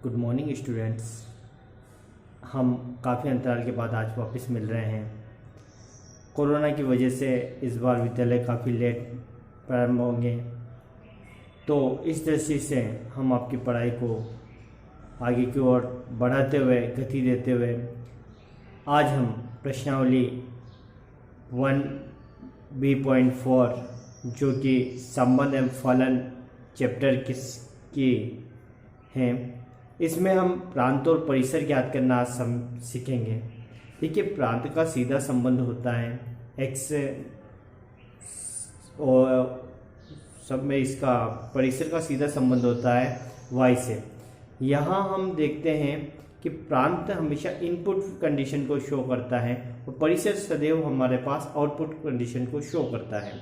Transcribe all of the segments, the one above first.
Good morning students. हम काफ़ी अंतराल के बाद आज वापस मिल रहे हैं। कोरोना की वजह से इस बार विद्यालय काफ़ी लेट प्रारंभ होंगे, तो इस दृष्टि से हम आपकी पढ़ाई को आगे की ओर बढ़ाते हुए, गति देते हुए आज हम प्रश्नावली 1B.4 जो कि संबंध एवं फलन चैप्टर की हैं, इसमें हम प्रांत और परिसर ज्ञात करना सीखेंगे। देखिए, प्रांत का सीधा संबंध होता है x से और सब में इसका परिसर का सीधा संबंध होता है y से। यहाँ हम देखते हैं कि प्रांत हमेशा इनपुट कंडीशन को शो करता है और परिसर सदैव हमारे पास आउटपुट कंडीशन को शो करता है।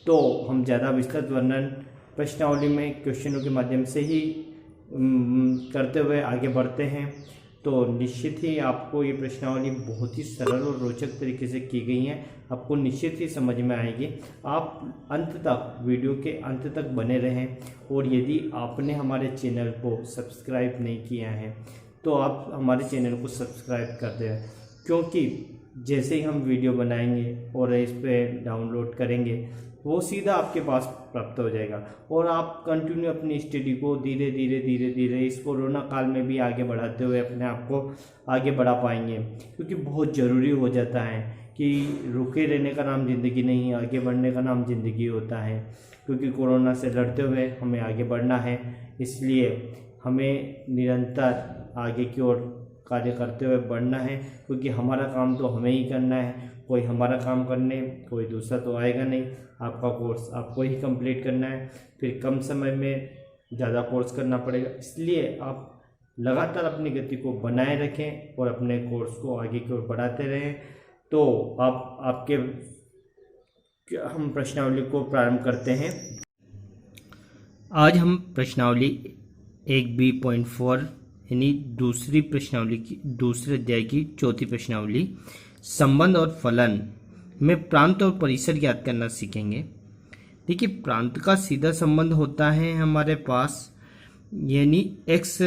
तो हम ज़्यादा विस्तृत वर्णन प्रश्नावली में क्वेश्चनों के माध्यम से ही करते हुए आगे बढ़ते हैं। तो निश्चित ही आपको ये प्रश्नावली बहुत ही सरल और रोचक तरीके से की गई है, आपको निश्चित ही समझ में आएगी। आप अंत तक, वीडियो के अंत तक बने रहें। और यदि आपने हमारे चैनल को सब्सक्राइब नहीं किया है तो आप हमारे चैनल को सब्सक्राइब कर दें, क्योंकि जैसे ही हम वीडियो बनाएंगे और इस पर डाउनलोड करेंगे वो सीधा आपके पास प्राप्त हो जाएगा और आप कंटिन्यू अपनी स्टडी को धीरे धीरे इस कोरोना काल में भी आगे बढ़ाते हुए अपने आप को आगे बढ़ा पाएंगे। क्योंकि बहुत ज़रूरी हो जाता है कि रुके रहने का नाम ज़िंदगी नहीं, आगे बढ़ने का नाम ज़िंदगी होता है। क्योंकि कोरोना से लड़ते हुए हमें आगे बढ़ना है, इसलिए हमें निरंतर आगे की ओर कार्य करते हुए बढ़ना है। क्योंकि हमारा काम तो हमें ही करना है, कोई हमारा काम करने कोई दूसरा तो आएगा नहीं। आपका कोर्स आपको ही कंप्लीट करना है, फिर कम समय में ज़्यादा कोर्स करना पड़ेगा। इसलिए आप लगातार अपनी गति को बनाए रखें और अपने कोर्स को आगे की ओर बढ़ाते रहें। तो हम प्रश्नावली को प्रारंभ करते हैं। आज हम प्रश्नावली 1B.4 यानी दूसरी प्रश्नावली की दूसरे अध्याय की चौथी प्रश्नावली संबंध और फलन में प्रांत और परिसर ज्ञात करना सीखेंगे। देखिए, प्रांत का सीधा संबंध होता है हमारे पास यानी x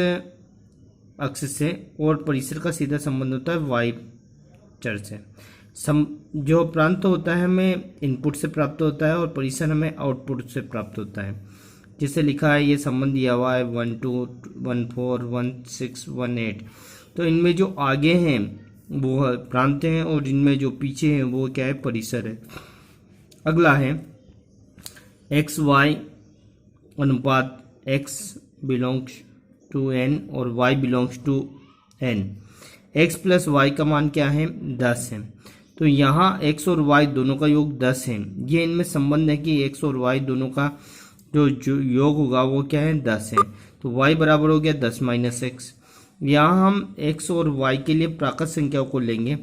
अक्ष से, और परिसर का सीधा संबंध होता है y चर से। जो प्रांत होता है हमें इनपुट से प्राप्त होता है और परिसर हमें आउटपुट से प्राप्त होता है। जिसे लिखा है ये संबंध दिया हुआ है 1 2 1 4 1 6 1 8। तो इनमें जो आगे हैं वो प्रांत हैं और इनमें जो पीछे हैं वो क्या है, परिसर है। अगला है एक्स वाई अनुपात x बिलोंग्स टू n और y belongs to n। x plus y का मान क्या है, 10 है। तो यहाँ x और y दोनों का योग 10 है। ये इनमें संबंध है कि x और y दोनों का जो योग होगा वो क्या है, 10 है। तो y बराबर हो गया 10 माइनस एक्स। यहाँ हम x और y के लिए प्राकृत संख्याओं को लेंगे।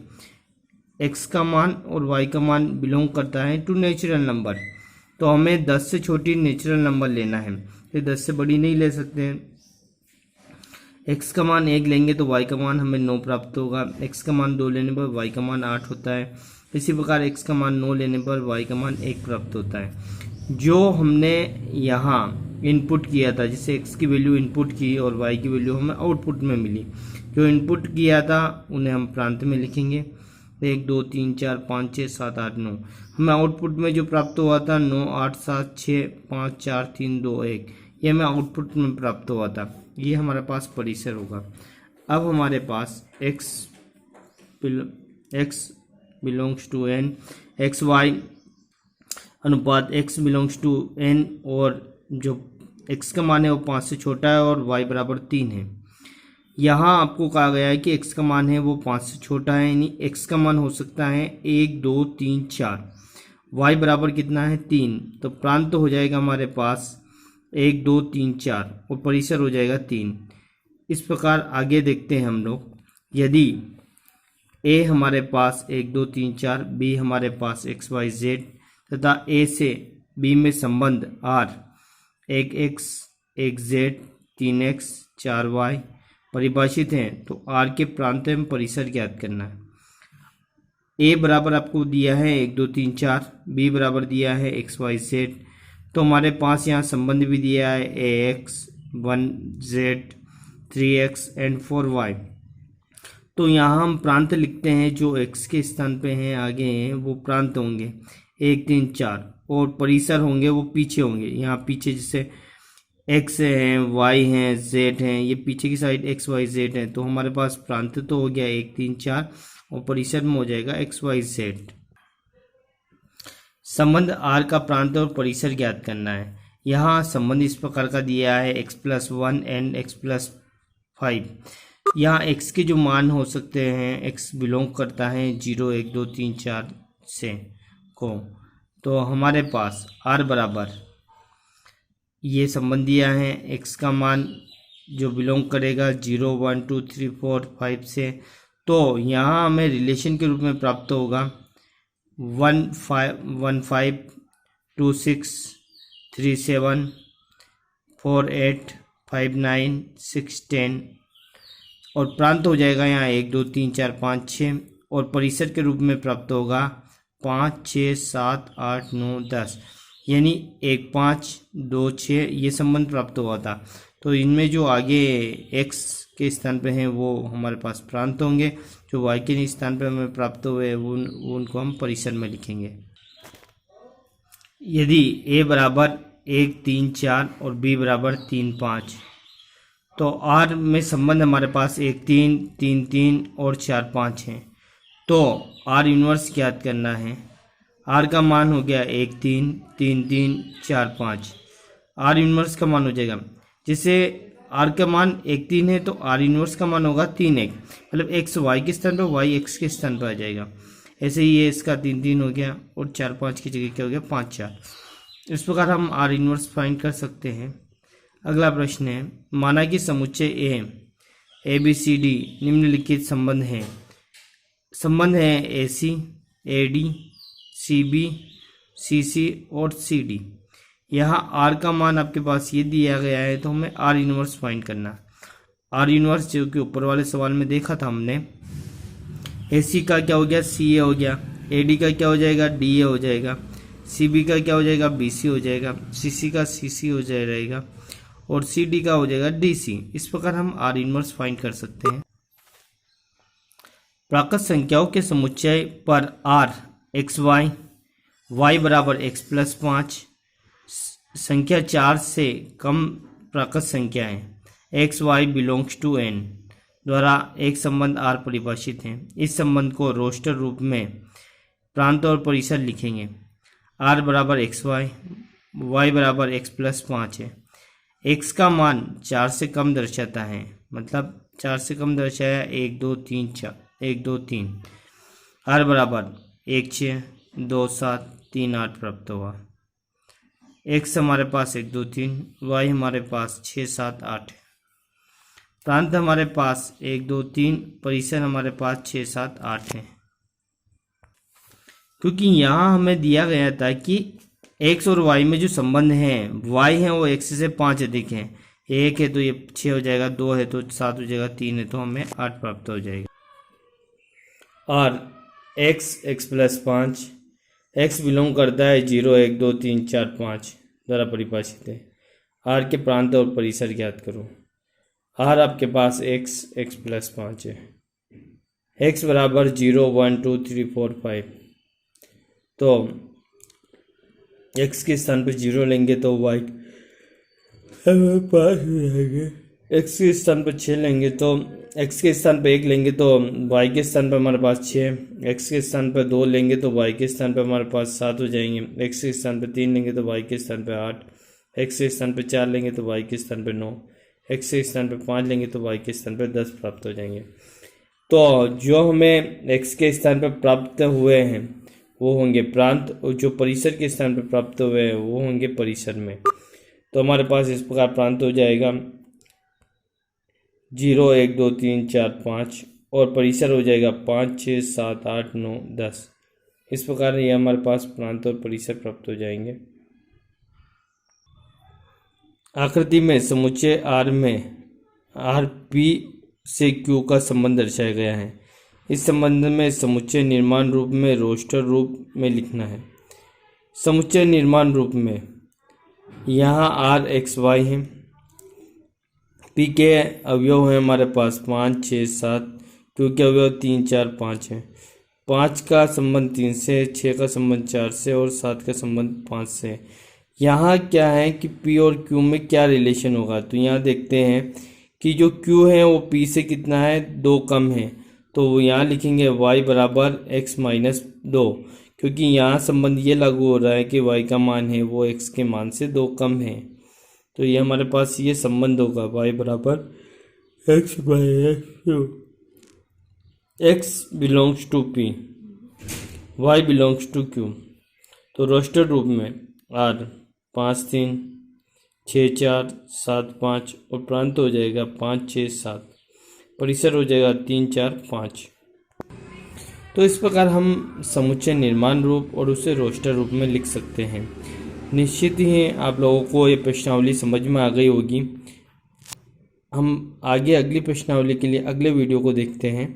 x का मान और y का मान बिलोंग करता है टू नेचुरल नंबर, तो हमें 10 से छोटी नेचुरल नंबर लेना है, तो 10 से बड़ी नहीं ले सकते हैं। x का मान 1 लेंगे तो y का मान हमें 9 प्राप्त होगा। x का मान 2 लेने पर y का मान 8 होता है। इसी प्रकार x का मान 9 लेने पर y का मान 1 प्राप्त होता है। जो हमने यहाँ इनपुट किया था, जिसे x की वैल्यू इनपुट की और y की वैल्यू हमें आउटपुट में मिली, जो इनपुट किया था उन्हें हम प्रांत में लिखेंगे। 1 2 3 4 5 6 7 8 9। हमें आउटपुट में जो प्राप्त हुआ था 9 8 7 6 5 4 3 2 1, ये हमें आउटपुट में प्राप्त हुआ था। ये हमारे पास परिसर होगा। अब हमारे पास x belongs to n, x y अनुपात x बिलोंग्स टू n और जो x का मान है वो 5 से छोटा है और y बराबर 3 है। यहाँ आपको कहा गया है कि x का मान है वो 5 से छोटा है, यानी x का मान हो सकता है 1 2 3 4, y बराबर कितना है 3। तो प्रांत तो हो जाएगा हमारे पास 1 2 3 4 और परिसर हो जाएगा 3। इस प्रकार आगे देखते हैं हम लोग। यदि a हमारे पास 1 2 3 4, b हमारे पास x y z तथा a से b में संबंध r 1x 1z 3x 4y परिभाषित हैं, तो r के प्रांत में परिसर ज्ञात करना है। a बराबर आपको दिया है 1 2 3 4, b बराबर दिया है x y z। तो हमारे पास यहाँ संबंध भी दिया है ax 1z 3x and 4y। तो यहाँ हम प्रांत लिखते हैं, जो x के स्थान पे हैं आगे हैं वो प्रांत होंगे 1 3 4, और परिसर होंगे वो पीछे होंगे। यहाँ पीछे जैसे x हैं, y हैं, z हैं, ये पीछे की साइड x y z है। तो हमारे पास प्रांत तो हो गया 1 3 4 और परिसर में हो जाएगा x y z। संबंध r का प्रांत और परिसर ज्ञात करना है। यहाँ संबंध इस प्रकार का दिया है x+1 एंड x+5। यहाँ x के जो मान हो सकते हैं, x बिलोंग करता है 0 1 2 3 4 से को। तो हमारे पास r बराबर ये संबंध दिया है, x का मान जो बिलोंग करेगा 0 1 2 3 4 5 से। तो यहाँ हमें रिलेशन के रूप में प्राप्त होगा 1 5 2 6 3 7 4 8 5 9 6 10, और प्रांत हो जाएगा यहाँ 1 2 3 4 5 6, और परिसर के रूप में प्राप्त होगा 5 6 7 8 9 10, यानी 1 5 2 6 ये संबंध प्राप्त हुआ था। तो इनमें जो आगे x के स्थान पे हैं वो हमारे पास प्रांत होंगे, जो y के स्थान पे हमें प्राप्त हुए वो उनको हम परिसर में लिखेंगे। यदि a बराबर 1 3 4 और b बराबर 3 5, तो r में संबंध हमारे पास 1 3 3 3 और 4 5 हैं। तो r इन्वर्स ज्ञात करना है। r का मान हो गया 1 3 3 3 4 5। r इन्वर्स का मान हो जाएगा, जैसे r का मान 1 3 है तो r इन्वर्स का मान होगा 3 1, मतलब x y के स्थान पर y x के स्थान पर आ जाएगा। ऐसे ही ये इसका 3 3 हो गया और 4 5 की जगह क्या हो गया 5 4। इस प्रकार हम r इन्वर्स फाइंड कर सकते हैं। अगला प्रश्न है, माना कि समुच्चय a b c d निम्नलिखित संबंध है। संबंध है AC AD CB CC और CD। यहाँ r का मान आपके पास ये दिया गया है, तो हमें r इन्वर्स फाइंड करना। r इन्वर्स जो कि ऊपर वाले सवाल में देखा था हमने, AC का क्या हो गया CA हो गया, AD का क्या हो जाएगा DA हो जाएगा, CB का क्या हो जाएगा BC हो जाएगा, CC का CC हो जाएगा और CD का हो जाएगा DC। इस प्रकार हम r इन्वर्स फाइंड कर सकते हैं। प्राकृत संख्याओं के समुच्चय पर r x y y बराबर x+5 संख्या 4 से कम प्राकृत संख्या है x y belongs to n द्वारा एक संबंध r परिभाषित है। इस संबंध को रोस्टर रूप में प्रांत और परिसर लिखेंगे। r बराबर x y बराबर x+5 है। x का मान 4 से कम दर्शाता है, मतलब 4 से कम दर्शाया 1 2 3 4 1 2 3। r बराबर 1 6 2 7 3 8 प्राप्त हुआ। x हमारे पास 1 2 3, y हमारे पास 6 7 8 है। प्रांत हमारे पास 1 2 3, परिसर हमारे पास 6 7 8 है। क्योंकि यहाँ हमें दिया गया था कि x और y में जो संबंध है y है वो x से 5 अधिक है। 1 है तो ये 6 हो जाएगा, 2 है तो 7 हो जाएगा, 3 है तो हमें 8 प्राप्त हो जाएगा। और x+5 x बिलोंग करता है 0 1 2 3 4 5 द्वारा परिभाषित है। r के प्रांत और परिसर ज्ञात करो। r आपके पास x+5 है। x बराबर 0 1 2 3 4 5, तो x के स्थान पर 0 लेंगे तो y हमारे पास रहेंगे। x के स्थान पर 6 लेंगे तो x के स्थान पर 1 लेंगे तो y के स्थान पर हमारे पास 6, x के स्थान पर 2 लेंगे तो y के स्थान पर हमारे पास 7 हो जाएंगे, x के स्थान पर 3 लेंगे तो y के स्थान पर 8, x के स्थान पर 4 लेंगे तो y के स्थान पर 9, x के स्थान पर 5 लेंगे तो y के स्थान पर 10 प्राप्त हो जाएंगे। तो जो हमें x के स्थान पर प्राप्त हुए हैं वो होंगे प्रांत, और जो परिसर के स्थान पर प्राप्त हुए हैं वो होंगे परिसर में। तो हमारे पास इस प्रकार प्रांत हो जाएगा 0 1 2 3 4 5 और परिसर हो जाएगा 5 6 7 8 9 10। इस प्रकार ये हमारे पास प्रांत और परिसर प्राप्त हो जाएंगे। आकृति में समुच्चय R में R P से Q का संबंध दर्शाया गया है। इस संबंध में समुच्चय निर्माण रूप में रोस्टर रूप में लिखना है। समुच्चय निर्माण रूप में यहाँ R x y है, पी के अवयव हैं हमारे पास 5, 6, 7, क्यू के अवयव 3, 4, 5 हैं। 5 का संबंध 3 से, 6 का संबंध 4 से और 7 का संबंध 5 से। यहाँ क्या है कि पी और क्यू में क्या रिलेशन होगा, तो यहाँ देखते हैं कि जो क्यू है वो पी से कितना है, 2 कम है, तो यहाँ लिखेंगे y बराबर x माइनस 2, क्योंकि यहाँ संबंध ये लागू हो रहा है कि y का मान है वो x के मान से 2 कम है। तो ये हमारे पास ये संबंध होगा y बराबर x minus 2, x belongs to p, y belongs to q। तो रोस्टर रूप में r 5, 3, 6, 4, 7, 5 और प्रांत हो जाएगा 5, 6, 7, परिसर हो जाएगा 3, 4, 5। तो इस प्रकार हम समुच्चय निर्माण रूप और उसे रोस्टर रूप में लिख सकते हैं। निश्चित ही आप लोगों को ये प्रश्नावली समझ में आ गई होगी। हम आगे अगली प्रश्नावली के लिए अगले वीडियो को देखते हैं।